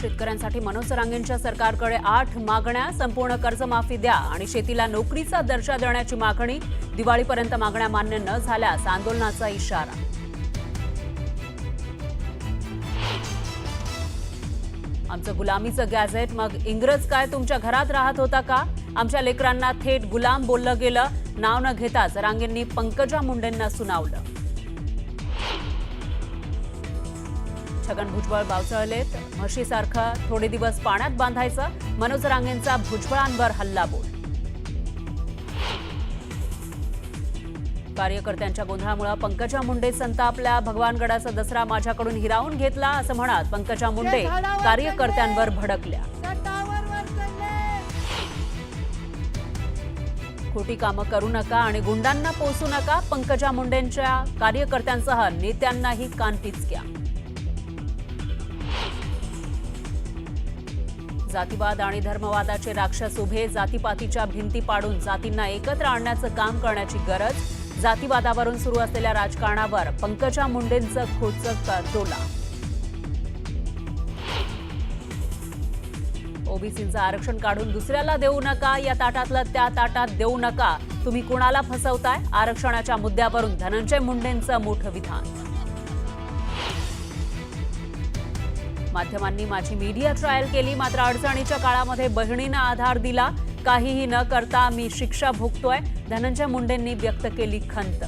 शेतकऱ्यांसाठी मनोज रांगेंच्या सरकारकडे 8 मागण्या. संपूर्ण कर्जमाफी द्या आणि शेतीला नोकरीचा दर्जा देण्याची मागणी. दिवाळीपर्यंत मागण्या मान्य न झाल्यास आंदोलनाचा इशारा. आमचं गुलामीचं गॅझेट मग इंग्रज काय तुमच्या घरात राहत होता का? आमच्या लेकरांना थेट गुलाम बोललं गेलं. नाव न घेताच रांगेंनी पंकजा मुंडेंना सुनावलं. छगन भुजबळ बावचळलेत. म्हशीसारखं थोडे दिवस पाण्यात बांधायचं. मनोज रांगेंचा भुजबळांवर हल्लाबोल. कार्यकर्त्यांच्या गोंधळामुळे पंकजा मुंडे संतापल्या. भगवानगडाचा दसरा माझ्याकडून हिरावून घेतला असं म्हणत पंकजा मुंडे कार्यकर्त्यांवर भडकल्या. खोटी कामं करू नका आणि गुंडांना पोसू नका. पंकजा मुंडेंच्या कार्यकर्त्यांसह नेत्यांनाही कानपिचक्या. जातीवाद आणि धर्मवादाचे राक्षस उभे. जातीपातीच्या भिंती पाडून जातींना एकत्र आणण्याचं काम करण्याची गरज. जातीवादावरून सुरू असलेल्या राजकारणावर पंकजा मुंडेंचं खोचक टोला. ओबीसींचं आरक्षण काढून दुसऱ्याला देऊ नका. या ताटातलं त्या ताटात देऊ नका. तुम्ही कोणाला फसवताय? आरक्षणाच्या मुद्द्यावरून धनंजय मुंडेंचं मोठं विधान. माध्यमांनी माझी मीडिया ट्रायल केली, मात्र अडचणीच्या काळामध्ये बहिणीनं आधार दिला. काहीही न करता मी शिक्षा भोगतोय. धनंजय मुंडेंनी व्यक्त केली खंत.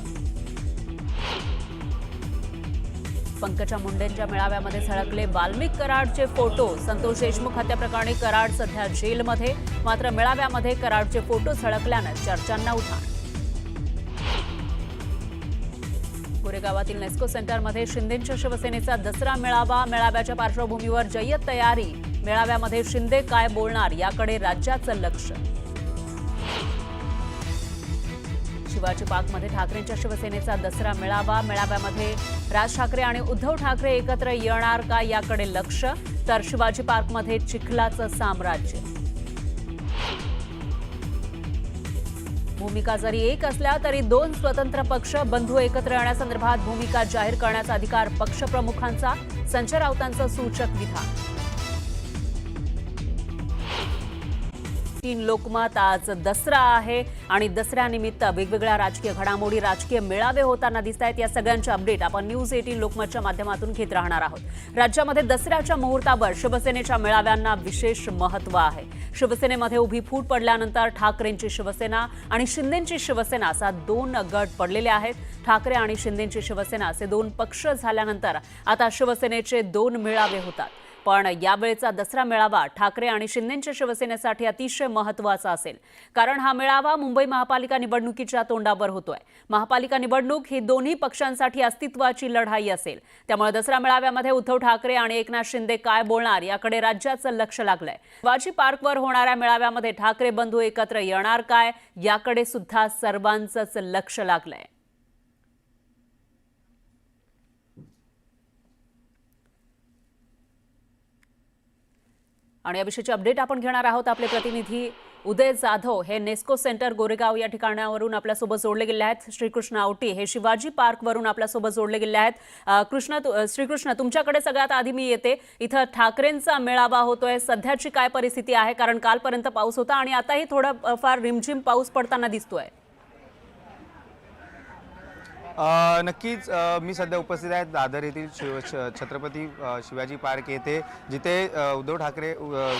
पंकजा मुंडेंच्या मेळाव्यामध्ये झळकले वाल्मिक कराडचे फोटो. संतोष देशमुख हत्याप्रकरणी कराड सध्या जेलमध्ये, मात्र मेळाव्यामध्ये कराडचे फोटो झळकल्यानं चर्चांना उधाण. गोरेगावातील नेस्को सेंटरमध्ये शिंदेंच्या शिवसेनेचा दसरा मेळावा. मेळाव्याच्या पार्श्वभूमीवर जय्यत तयारी. मेळाव्यामध्ये शिंदे काय बोलणार याकडे राज्याचं लक्ष. शिवाजी पार्कमध्ये ठाकरेंच्या शिवसेनेचा दसरा मेळावा. मेळाव्यामध्ये राज ठाकरे आणि उद्धव ठाकरे एकत्र येणार का याकडे लक्ष. तर शिवाजी पार्कमध्ये चिखलाचं साम्राज्य. भूमिका जरी एक असल्या तरी 2 स्वतंत्र पक्ष. बंधू एकत्र येण्यासंदर्भात भूमिका जाहीर करण्याचा अधिकार पक्षप्रमुखांचा. संजय राऊतांचं सूचक विधान. 3 लोकमत. आज दसरा आहे आणि दसऱ्यानिमित्त वेगवेगळ्या राजकीय घडामोडी, राजकीय मेळावे होताना दिसत आहेत. या सगळ्यांचे अपडेट आपण न्यूज 18 लोकमतच्या माध्यमातून घेत राहणार आहोत. राज्यामध्ये दसऱ्याच्या मुहूर्तावर शिवसेनेच्या मेळाव्यांना विशेष महत्त्व आहे. शिवसेनेमध्ये उभी फूट पडल्यानंतर ठाकरेंची शिवसेना आणि शिंदेंची शिवसेना असा 2 गट पडलेले आहेत. ठाकरे आणि शिंदेंची शिवसेना असे 2 पक्ष झाल्यानंतर आता शिवसेनेचे 2 मेळावे होतात. पण यावेळेचा दसरा मेळावा ठाकरे आणि शिंदेंच्या शिवसेनेसाठी अतिशय महत्त्वाचा असेल. कारण हा मेळावा मुंबई महापालिका निवडणुकीच्या तोंडावर होतोय. महापालिका निवडणूक ही दोन्ही पक्षांसाठी अस्तित्वाची लढाई असेल. त्यामुळे दसरा मेळाव्यामध्ये उद्धव ठाकरे आणि एकनाथ शिंदे काय बोलणार याकडे राज्याचं लक्ष लागलंय. शिवाजी पार्कवर होणाऱ्या मेळाव्यामध्ये ठाकरे बंधू एकत्र येणार काय याकडे सुद्धा सर्वांचंच लक्ष लागलंय. आणि याविषयीची अपडेट आपण घेणार आहोत. आपले प्रतिनिधी उदय जाधव हे नेस्को सेंटर गोरेगाव या ठिकाणावरून आपल्यासोबत जोडले गेले आहेत. श्रीकृष्ण आवटी हे शिवाजी पार्कवरून आपल्यासोबत जोडले गेले आहेत. श्रीकृष्ण, तुमच्याकडे सगळ्यात आधी मी येते. इथं ठाकरेंचा मेळावा होतोय. सध्याची काय परिस्थिती आहे? कारण कालपर्यंत पाऊस होता आणि आताही थोडा फार रिमझिम पाऊस पडताना दिसतोय. नक्कीच मी सध्या उपस्थित आहे दादर येथील छत्रपती शिवाजी पार्क येथे, जिथे उद्धव ठाकरे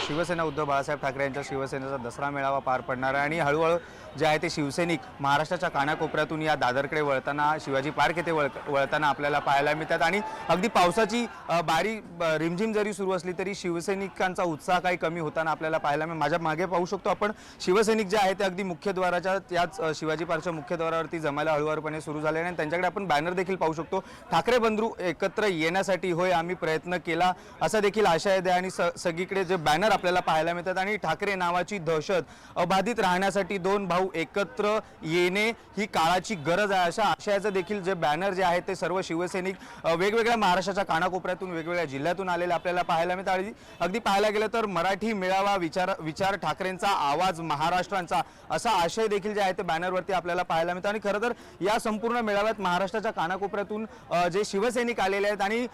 शिवसेना उद्धव बाळासाहेब ठाकरे यांच्या शिवसेनेचा दसरा मेळावा पार पडणार आहे. आणि हळूहळू जे आहे ते शिवसैनिक महाराष्ट्राच्या कानाकोपऱ्यातून या दादरकडे वळताना, शिवाजी पार्क येथे वळताना आपल्याला पाहायला मिळतात. आणि अगदी पावसाची बारी रिमझिम जरी सुरू असली तरी शिवसैनिकांचा उत्साह काही कमी होताना आपल्याला पाहायला मिळेल. माझ्या मागे पाहू शकतो आपण शिवसैनिक जे आहे ते अगदी मुख्यद्वाराच्या याच शिवाजी पार्कच्या मुख्यद्वारावरती जमायला हळूवारपणे सुरू झाले. आणि त्यांच्याकडे आपण बॅनर देखील पाहू शकतो. ठाकरे बंधू एकत्र येण्यासाठी होय आम्ही प्रयत्न केला असा देखील आशय द्या. आणि सगळीकडे जे बॅनर आपल्याला पाहायला मिळतात. आणि ठाकरे नावाची दहशत अबाधित राहण्यासाठी 2 भाऊ एकत्र येणे ही काळाची गरज आहे अशा आशयाचं देखील जे बॅनर जे आहेत ते सर्व शिवसैनिक वेगवेगळ्या महाराष्ट्राच्या कानाकोपऱ्यातून, वेगवेगळ्या जिल्ह्यातून आलेले आपल्याला पाहायला मिळतात. अगदी पाहायला गेलं तर मराठी मेळावा, विचार ठाकरेंचा, आवाज महाराष्ट्रांचा असा आशय देखील जे आहे ते बॅनरवरती आपल्याला पाहायला मिळतं. आणि खरं तर या संपूर्ण मेळाव्यात आहेत महाराष्ट्राच्या कानाकोपऱ्यातून जे शिवसैनिक आलेले आहेत आणि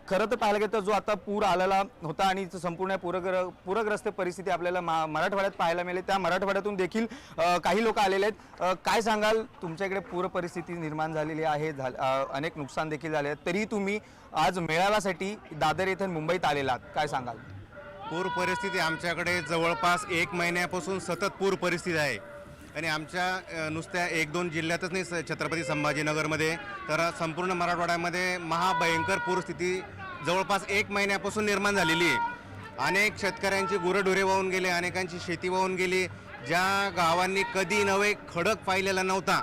खरं तर पाहायला गेलं तर जो आता पूर आलेला होता आणि संपूर्ण पूरग्रस्त परिस्थिती आपल्याला मराठवाड्यात पाहायला मिळेल, त्या मराठवाड्यातून देखील काही लोक आलेले आहेत. काय सांगाल, तुमच्याकडे पूर परिस्थिती निर्माण झालेली आहे, अनेक नुकसान देखील झाले आहेत, तरी तुम्ही आज मेळाव्यासाठी दादर येथे मुंबईत आलेला आहात, काय सांगाल? पूर परिस्थिती आमच्याकडे जवळपास 1 महिन्यापासून सतत पूर परिस्थिती आहे आणि आमच्या नुसत्या 1-2 जिल्ह्यातच नाही, छत्रपती संभाजीनगरमध्ये तर संपूर्ण मराठवाड्यामध्ये महाभयंकर पूरस्थिती जवळपास 1 महिन्यापासून निर्माण झालेली आहे. अनेक शेतकऱ्यांची गुरंढोरे वाहून गेले, अनेकांची शेती वाहून गेली. ज्या गावांनी कधी नव्हे खडक पाहिलेला नव्हता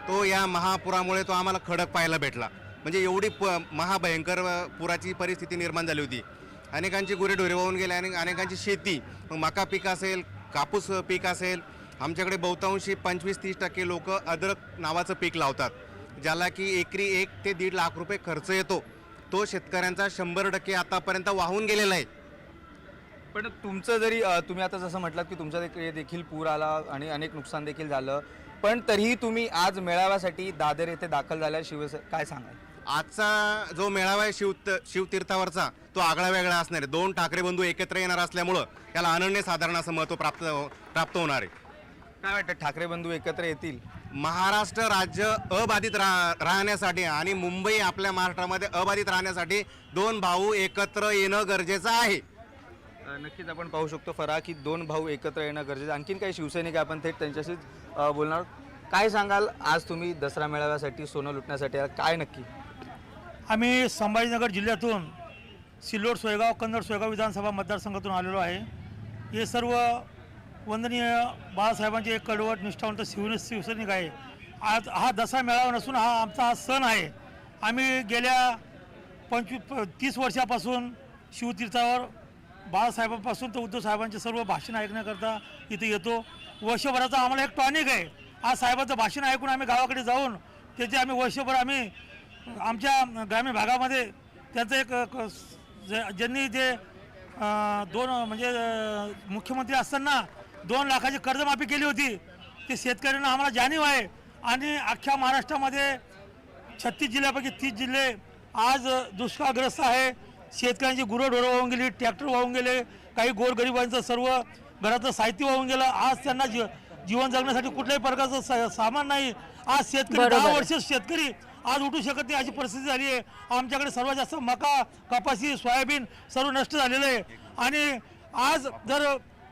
तो या महापुरामुळे तो आम्हाला खडक पाहायला भेटला. म्हणजे एवढी महाभयंकर पुराची परिस्थिती निर्माण झाली होती. अनेकांची गुरेढोरे वाहून गेले आणि अनेकांची शेती, मग मका पीक असेल, कापूस पीक असेल. आमच्याकडे बहुतांशी 25-30% लोक अद्रक नावाचं पीक लावतात, ज्याला की एकरी 1 ते 1.5 लाख रुपये खर्च येतो. तो शेतकऱ्यांचा 100% आतापर्यंत वाहून गेलेला आहे. पण तुमचं जरी तुम्ही आता जसं म्हटलात की तुमच्या देखील पूर आला आणि अनेक नुकसान देखील झालं, पण तरीही तुम्ही आज मेळाव्यासाठी दादर येथे दाखल झाल्या, काय सांगाल? आजचा जो मेळावा आहे शिवतीर्थावरचा तो आगळा वेगळा असणार आहे. 2 ठाकरे बंधू एकत्र येणार असल्यामुळं याला अनन्यसाधारण असं महत्त्व प्राप्त होणार आहे. काय वाटतं, ठाकरे बंधू एकत्र येतील? महाराष्ट्र राज्य अबाधित राहण्यासाठी आणि मुंबई आपल्या महाराष्ट्रामध्ये अबाधित राहण्यासाठी 2 भाऊ एकत्र येणं गरजेचं आहे. नक्कीच आपण पाहू शकतो फरा की 2 भाऊ एकत्र येणं गरजेचं. आणखीन काही शिवसैनिक आपण थेट त्यांच्याशीच बोलणार. काय सांगाल, आज तुम्ही दसरा मेळाव्यासाठी सोनं लुटण्यासाठी काय नक्की? आम्ही संभाजीनगर जिल्ह्यातून सिल्लोड, सोयगाव, कन्नड, सोयगाव विधानसभा मतदारसंघातून आलेलो आहे. हे सर्व वंदनीय बाळासाहेबांचे एक कडवट निष्ठावंत शिवसैनिक आहे. आज हा दसरा मेळावा नसून आमचा सण आहे. आम्ही गेल्या 30 वर्षापासून शिवतीर्थावर बाळासाहेबांपासून तर उद्धव साहेबांचे सर्व भाषण ऐकण्याकरता इथे येतो. वर्षभराचा आम्हाला एक टॉनिक आहे. आज साहेबांचं भाषण ऐकून आम्ही गावाकडे जाऊन त्याचे आम्ही वर्षभर आम्ही आमच्या ग्रामीण भागामध्ये त्याचं एक ज्यांनी जे 2 म्हणजे मुख्यमंत्री असताना 2 लाखाची कर्जमाफी केली होती, ते शेतकऱ्यांना आम्हाला जाणीव आहे. आणि अख्ख्या महाराष्ट्रामध्ये 36 जिल्ह्यापैकी 30 जिल्हे आज दुष्काळग्रस्त आहे. शेतकऱ्यांची गुरंढोरं वाहून गेली, ट्रॅक्टर वाहून गेले, काही गोरगरिबांचं सर्व घराचं साहित्य वाहून गेलं. आज त्यांना जीवन जगण्यासाठी कुठल्याही प्रकारचं सामान नाही. आज शेतकरी 10 वर्ष शेतकरी आज उठू शकत नाही अशी परिस्थिती झाली आहे. आमच्याकडे सर्वात जास्त मका, कपाशी, सोयाबीन सर्व नष्ट झालेलं आहे. आणि आज जर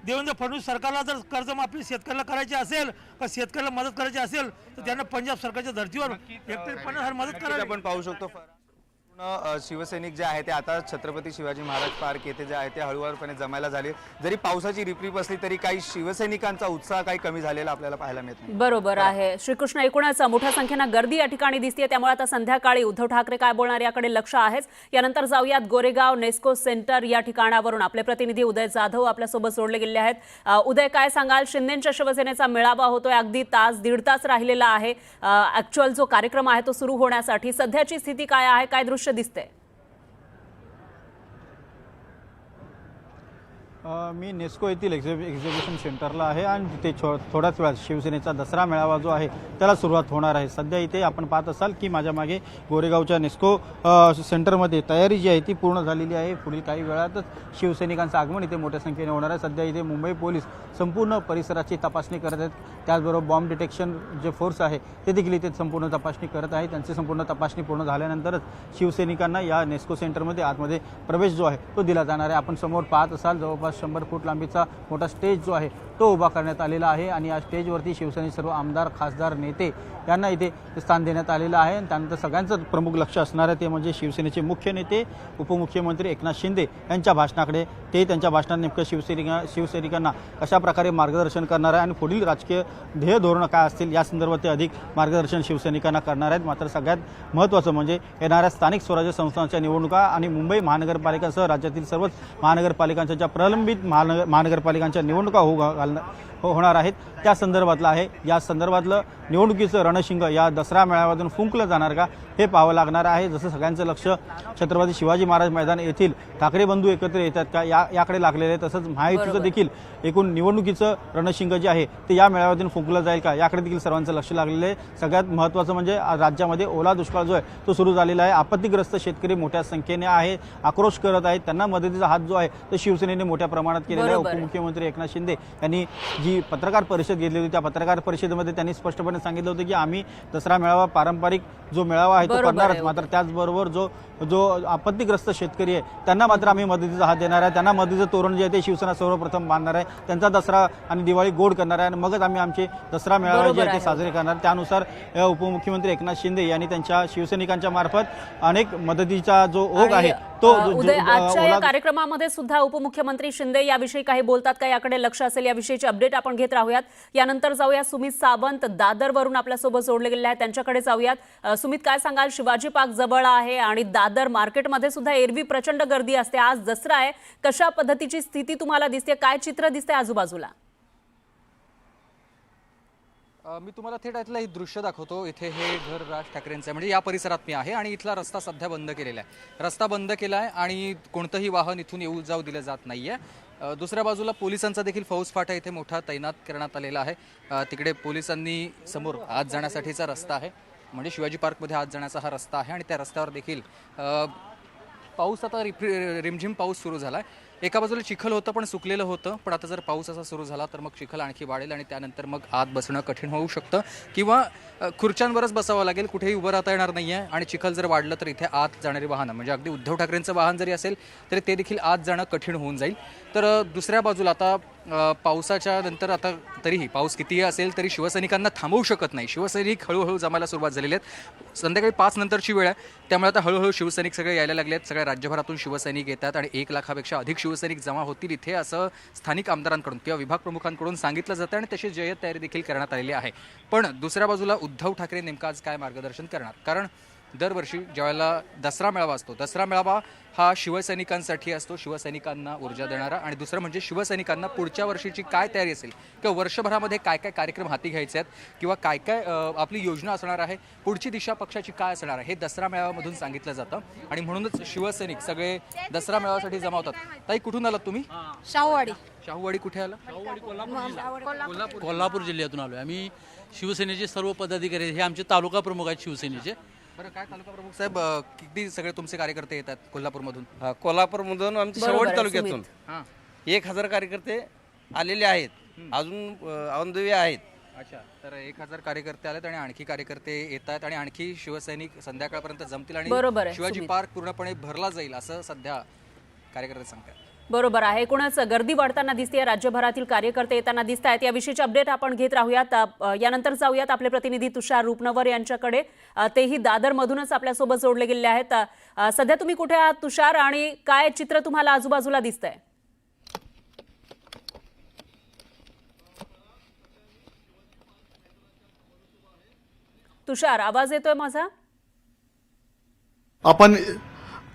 देवेंद्र फडणवीस सरकारला जर कर्जमाफी शेतकऱ्याला करायची असेल, का शेतकऱ्याला मदत करायची असेल, तर त्यांना पंजाब सरकारच्या धर्तीवर हेक्टरी 50,000 मदत करावी. आपण पाहू शकतो शिवसैनिक जे आहे ते आता छत्रपती शिवाजी महाराज पार्क येथे जे आहे ते हळूवारपणे जमायला झाले. जरी पावसाची रिपरिप असली तरी काही शिवसैनिकांचा उत्साह काही कमी झालेला आपल्याला पाहायला मिळत नाही. बरोबर आहे श्रीकृष्ण. एकूणच मोठ्या संख्येनं गर्दी या ठिकाणी दिसते, त्यामुळे आता संध्याकाळी उद्धव ठाकरे काय बोलणार याकडे लक्ष आहेच. यानंतर जाऊयात गोरेगाव नेस्को सेंटर या ठिकाणावरून आपले प्रतिनिधी उदय जाधव आपल्यासोबत जोडले गेले आहेत. उदय, काय सांगाल, शिंदेच्या शिवसेनेचा मेळावा होतोय, अगदी 1.5 तास राहिलेला आहे ऍक्च्युअल जो कार्यक्रम आहे तो सुरू होण्यासाठी. सध्याची स्थिती काय आहे, काय दृश्य दिसते? मी नेस्को येथील एक्झिबिशन सेंटरला आहे आणि तिथे थोड्याच वेळात शिवसेनेचा दसरा मेळावा जो आहे त्याला सुरुवात होणार आहे. सध्या इथे आपण पाहत असाल की माझ्या मागे गोरेगावच्या नेस्को सेंटरमध्ये तयारी जी आहे ती पूर्ण झालेली आहे. पुढील काही वेळातच शिवसैनिकांचं आगमन इथे मोठ्या संख्येने होणार आहे. सध्या इथे मुंबई पोलीस संपूर्ण परिसराची तपासणी करत आहेत. त्याचबरोबर बॉम्ब डिटेक्शन जे फोर्स आहे ते देखील इथे संपूर्ण तपासणी करत आहे. त्यांची संपूर्ण तपासणी पूर्ण झाल्यानंतरच शिवसैनिकांना या नेस्को सेंटरमध्ये आतमध्ये प्रवेश जो आहे तो दिला जाणार आहे. आपण समोर पाहत असाल जवळपास 100 फूट लांबीचा मोठा स्टेज जो आहे तो उभा करण्यात आलेला आहे आणि या स्टेजवरती शिवसेनेचे सर्व आमदार, खासदार, नेते यांना इथे स्थान देण्यात आलेलं आहे. आणि त्यानंतर सगळ्यांचं प्रमुख लक्ष असणार आहे ते म्हणजे शिवसेनेचे मुख्य नेते उपमुख्यमंत्री एकनाथ शिंदे यांच्या भाषणाकडे. ते त्यांच्या भाषणात नेमकं शिवसैनिकांना कशा प्रकारे मार्गदर्शन करणार आहे आणि पुढील राजकीय ध्येय धोरणं काय असतील या संदर्भात ते अधिक मार्गदर्शन शिवसैनिकांना करणार आहेत. मात्र सगळ्यात महत्त्वाचं म्हणजे येणाऱ्या स्थानिक स्वराज्य संस्थांच्या निवडणुका आणि मुंबई महानगरपालिकासह राज्यातील सर्वच महानगरपालिकांच्या ज्या प्रलंबित महानगरपालिकांच्या निवडणुका होणार आहेत त्या संदर्भातलं आहे। या संदर्भातलं निवडणुकीचं रणशिंग या दसरा मेळाव्यातून फुंकलं जाणार का हे पाहावं लागणार आहे। जसं सगळ्यांचं लक्ष छत्रपती शिवाजी महाराज मैदान येथील ठाकरे बंधू एकत्र येतात का याकडे लागलेलं आहे, तसंच महायुतीचं देखील एकूण निवडणुकीचं रणशिंग जे आहे ते या मेळाव्यातून फुंकलं जाईल का याकडे देखील सर्वांचं लक्ष लागलेलं आहे। सगळ्यात महत्त्वाचं म्हणजे राज्यामध्ये ओला दुष्काळ जो आहे तो सुरू झालेला आहे। आपत्तीग्रस्त शेतकरी मोठ्या संख्येने आहे, आक्रोश करत आहेत, त्यांना मदतीचा हात जो आहे तो शिवसेनेने मोठ्या प्रमाणात केलेला आहे। उपमुख्यमंत्री एकनाथ शिंदे यांनी जी पत्रकार परिषद घेतली होती त्या पत्रकार परिषदेमध्ये त्यांनी स्पष्टपणे सांगितलं होतं की आम्ही दसरा मेळावा पारंपरिक जो मेळावा आहे तो करणारच, मात्र त्याचबरोबर जो आपत्तीग्रस्त शेतकरी आहे त्यांना मात्र आम्ही मदतीचा हात देणार आहे, त्यांना मदतीचं तोरण जे आहे ते शिवसेना सर्वप्रथम बांधणार आहे, त्यांचा दसरा आणि दिवाळी गोड करणार आहे आणि मगच आम्ही आमचे दसरा मेळावा जे आहे ते साजरे करणार। त्यानुसार उपमुख्यमंत्री एकनाथ शिंदे यांनी त्यांच्या शिवसैनिकांच्या मार्फत अनेक मदतीचा जो ओघ आहे तो आजच्या या कार्यक्रमामध्ये सुद्धा उपमुख्यमंत्री शिंदे याविषयी काही बोलतात का याकडे लक्ष असेल, याविषयीची अपडेट आपण घेत राहूयात। यानंतर जाऊया सुमित सावंत दादरवरून आपल्यासोबत जोडले गेले आहेत, त्यांच्याकडे जाऊयात। सुमित, काय सांगाल? शिवाजी पार्क जवळ आहे आणि दादर मार्केटमध्ये सुद्धा एरवी प्रचंड गर्दी असते, आज दसरा आहे, कशा पद्धतीची स्थिती तुम्हाला दिसते, काय चित्र दिसते आजूबाजूला? मी तुम्हाला थेट इथलं हे दृश्य दाखवतो। इथे हे घर राज ठाकरेंचं आहे, म्हणजे या परिसरात मी आहे आणि इथला रस्ता सध्या बंद केलेला आहे। रस्ता बंद केला आहे आणि कोणतंही वाहन इथून येऊ जाऊ दिलं जात नाहीये। दुसऱ्या बाजूला पोलिसांचा देखील फौजफाटा इथे मोठा तैनात करण्यात आलेला आहे। तिकडे पोलिसांनी समोर आत जाण्यासाठीचा रस्ता आहे, म्हणजे शिवाजी पार्कमध्ये आत जाण्याचा हा रस्ता आहे आणि त्या रस्त्यावर देखील पाऊस आता रिमझिम पाऊस सुरू झाला आहे। एका बाजूला चिखल होतं पण सुकलेलं होतं, पण आता जर पाऊस असा सुरू झाला तर मग चिखल आणखी वाढेल आणि त्यानंतर मग आत बसणं कठीण होऊ शकतं किंवा खुर्च्यांवरच बसावं लागेल, कुठेही उभं राहता येणार नाही आहे। आणि चिखल जर वाढलं तर इथे आत जाणारी वाहनं, म्हणजे अगदी उद्धव ठाकरेंचं वाहन जरी असेल तरी ते देखील आत जाणं कठीण होऊन जाईल। तर दुसऱ्या बाजूला आता पावसाच्या नंतर आता तरीही पाऊस कितीही असेल तरी शिवसैनिकांना थांबवू शकत नाही। शिवसैनिक हळूहळू जमायला सुरुवात झालेली आहेत। संध्याकाळी 5 नंतरची वेळ आहे, त्यामुळे आता हळूहळू शिवसैनिक सगळे यायला लागले आहेत। सगळ्या राज्यभरातून शिवसैनिक येतात आणि 1 लाखापेक्षा अधिक शिवसैनिक जमा होतील इथे, असं स्थानिक आमदारांकडून किंवा विभाग प्रमुखांकडून सांगितलं जातं आणि तशी जय्यत तयारी देखील करण्यात आलेली आहे। पण दुसऱ्या बाजूला उद्धव ठाकरे नेमका आज काय मार्गदर्शन करणार? कारण दरवर्षी ज्यावेळेला दसरा मेळावा असतो, दसरा मेळावा हा शिवसैनिकांसाठी असतो, शिवसैनिकांना ऊर्जा देणारा, आणि दुसरं म्हणजे शिवसैनिकांना पुढच्या वर्षीची काय तयारी असेल किंवा वर्षभरामध्ये काय काय कार्यक्रम हाती घ्यायचे आहेत किंवा काय काय आपली योजना असणार आहे, पुढची दिशा पक्षाची काय असणार आहे, हे दसरा मेळाव्यामधून सांगितलं जातं आणि म्हणूनच शिवसैनिक सगळे दसरा मेळाव्यासाठी जमा होतात। ताई, कुठून आलात तुम्ही? शाहूवाडी। शाहूवाडी कुठे आला? कोल्हापूर जिल्ह्यातून आलोय आम्ही। शिवसेनेचे सर्व पदाधिकारी हे आमचे तालुका प्रमुख आहेत शिवसेनेचे। बरं, काय तालुका प्रमुख साहेब, किती सगळे तुमचे कार्यकर्ते येतात कोल्हापूरमधून? कोल्हापूरमधून आमच्या बरोबर शेवट आहे, तालुक्यातून हां, 1000 कार्यकर्ते आलेले आहेत, अजून औंधवे आहेत। अच्छा, तर 1000 कार्यकर्ते आलेत आणि आणखी कार्यकर्ते येत आहेत आणि आणखी शिवसैनिक संध्याकाळपर्यंत जमतील बरोबर आणि आहे, शिवाजी सुमित. पार्क पूर्णपणे भरला जाईल असं सध्या कार्यकर्ते सांगतात। बरोबर आहे, एकूणच गर्दी वाढताना दिसते, राज्यभरातील कार्यकर्ते येताना दिसत आहेत। याविषयीची अपडेट आपण घेत राहूयात। यानंतर जाऊयात आपले प्रतिनिधी तुषार रूपनवर यांच्याकडे, तेही दादरमधूनच आपल्यासोबत जोडले गेले आहेत। सध्या तुम्ही कुठे आहात तुषार, आणि काय चित्र तुम्हाला आजूबाजूला दिसतंय? तुषार, आवाज येतोय माझा? आपण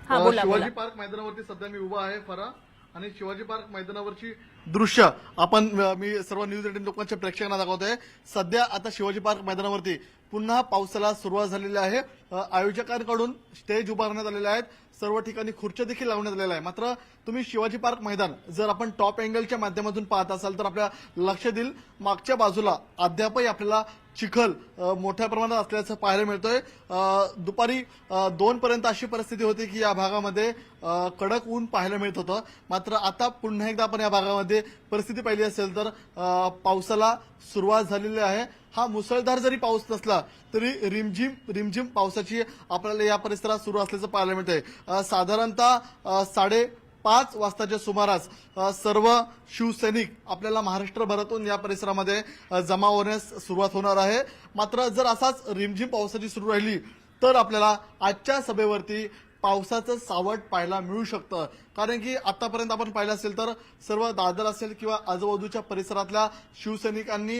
हा, बोला, शिवाजी बोला. पार्क मैदानावरती सध्या मी उभा आहे फरा, आणि शिवाजी पार्क मैदानावरची दृश्य आपण मी सर्व न्यूज 18 लोकांच्या प्रेक्षकांना दाखवतोय। सध्या आता शिवाजी पार्क मैदानावरती पुन्हा पावसाला सुरुवात झालेली आहे। आयोजकांकडून स्टेज उभारण्यात आलेले आहेत, सर्व ठिकाणी खुर्च्या देखील लावण्यात आलेल्या आहे। मात्र तुम्ही शिवाजी पार्क मैदान जर आपण टॉप अँगलच्या माध्यमातून पाहत असाल तर आपल्या लक्ष देईल मागच्या बाजूला अद्यापही आपल्याला चिखल मोठ्या प्रमाणात असल्याचं पाहायला मिळतोय। दुपारी 2 पर्यंत अशी परिस्थिती होती की या भागामध्ये कडक ऊन पाहायला मिळत होतं, मात्र आता पुन्हा एकदा आपण या भागामध्ये परिस्थिती पाहिली असेल तर पावसाला सुरुवात झालेली आहे। हा मुसळधार जरी पाऊस नसला तरी रिमझिम पावसाची आपल्याला या परिसरात सुरू असल्याचं पाहायला मिळतंय। साधारणतः 5:30 वाजताच्या सुमारास सर्व शिवसैनिक आपल्याला महाराष्ट्रभरातून या परिसरामध्ये जमा होण्यास सुरुवात होणार आहे। मात्र जर असाच रिमझिम पावसाची सुरू राहिली तर आपल्याला आजच्या सभेवरती पावसाचं सावट पाहायला मिळू शकतं, कारण की आतापर्यंत आपण पाहिलं असेल तर सर्व दादर असेल किंवा आजूबाजूच्या परिसरातल्या शिवसैनिकांनी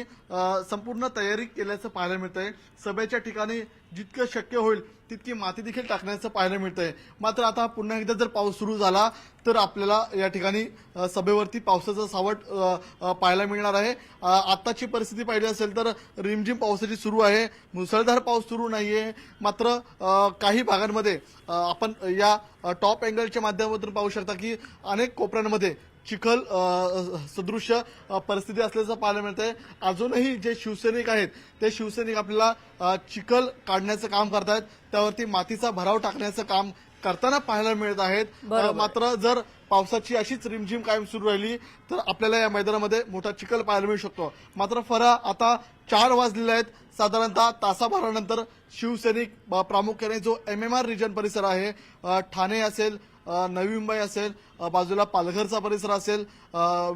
संपूर्ण तयारी केल्याचं पाहायला मिळतंय। सभेच्या ठिकाणी जितकं शक्य होईल तितकी माती देखील टाकण्याचं पाहायला मिळतंय. मात्र आता पुन्हा एकदा जर पाऊस सुरू झाला तर आपल्याला या ठिकाणी सभेवरती पावसाचं सावट पाहायला मिळणार आहे. आत्ताची परिस्थिती पाहिली असेल तर रिमझिम पावसाची सुरू आहे, मुसळधार पाऊस सुरू नाहीये. मात्र काही भागांमध्ये आपण या टॉप अँगलच्या माध्यमातून पाहू शकता की अनेक कोपऱ्यांमध्ये चिखल सदृश्य परिस्थिती असल्याचं पाहायला मिळतंय. अजूनही जे शिवसैनिक आहेत ते शिवसैनिक आपल्याला चिखल काढण्याचं काम करतायत, त्यावरती मातीचा भराव टाकण्याचं काम करताना पाहायला मिळत आहेत. मात्र जर पावसाची अशीच रिमझिम कायम सुरू राहिली तर आपल्याला या मैदानामध्ये मोठा चिखल पाहायला मिळू शकतो. मात्र फरा आता 4 वाजलेले आहेत. साधारणतः तासाभरानंतर शिवसैनिक प्रामुख्याने जो MMR रिजन परिसर आहे, ठाणे असेल, नवी मुंबई असेल, बाजूला पालघरचा परिसर असेल,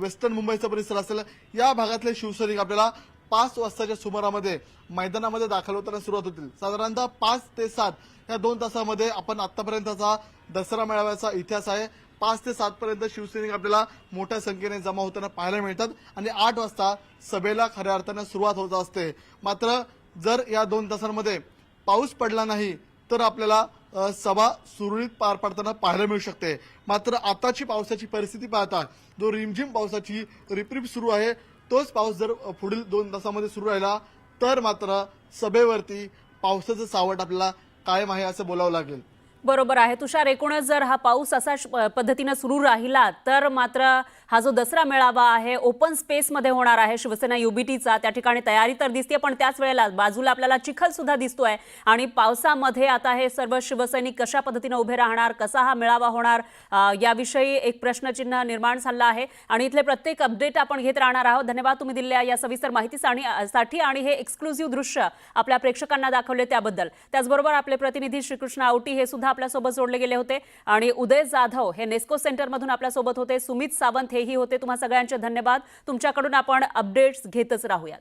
वेस्टर्न मुंबईचा परिसर असेल, या भागातले शिवसैनिक आपल्याला 5 वाजताच्या सुमारामध्ये मैदानामध्ये दाखल होताना सुरुवात होतील. साधारणतः 5 ते 7 या 2 तासामध्ये आपण आतापर्यंतचा दसरा मेळाव्याचा इतिहास आहे. 5 ते 7 पर्यंत शिवसैनिक आपल्याला मोठ्या संख्येने जमा होताना पाहायला मिळतात आणि 8 वाजता सभेला खऱ्या अर्थाने सुरुवात होत असते. मात्र जर या 2 तासांमध्ये पाऊस पडला नाही तर आपल्याला सभा सुरळीत पार पडताना पाहायला मिळू शकते. मात्र आताची पावसाची परिस्थिती पाहता जो रिमझिम पावसाची रिपरिप सुरू आहे तोच पाऊस जर पुढील 2 तासामध्ये सुरू राहिला तर मात्र सभेवरती पावसाचं सावट आपल्याला कायम आहे असं बोलावं लागेल. बरोबर आहे तुषार. एकूणच जर हा पाऊस असा पद्धतीने सुरू राहिला तर मात्र हा जो दसरा मेळावा आहे ओपन स्पेसमध्ये होणार आहे शिवसेना युबीटीचा. त्या ठिकाणी तयारी तर दिसते पण त्याच वेळेला बाजूला आपल्याला चिखल सुद्धा दिसतोय आणि पावसामध्ये आता हे सर्व शिवसैनिक कशा पद्धतीने उभे राहणार, कसा हा मेळावा होणार याविषयी एक प्रश्नचिन्ह निर्माण झालं आहे आणि इथले प्रत्येक अपडेट आपण घेत राहणार आहोत. धन्यवाद तुम्ही दिलेल्या या सविस्तर माहितीसाठी आणि हे एक्सक्लुझिव्ह दृश्य आपल्या प्रेक्षकांना दाखवले त्याबद्दल. त्याचबरोबर आपले प्रतिनिधी श्रीकृष्ण आवटी हे सुद्धा आपल्यासोबत जोडले गेले होते आणि उदय जाधव हे नेस्को सेंटरमधून आपल्यासोबत होते. सुमित सावंत हेही होते. तुम्हा सगळ्यांचे धन्यवाद. तुमच्याकडून आपण अपडेट्स घेतच राहूयात.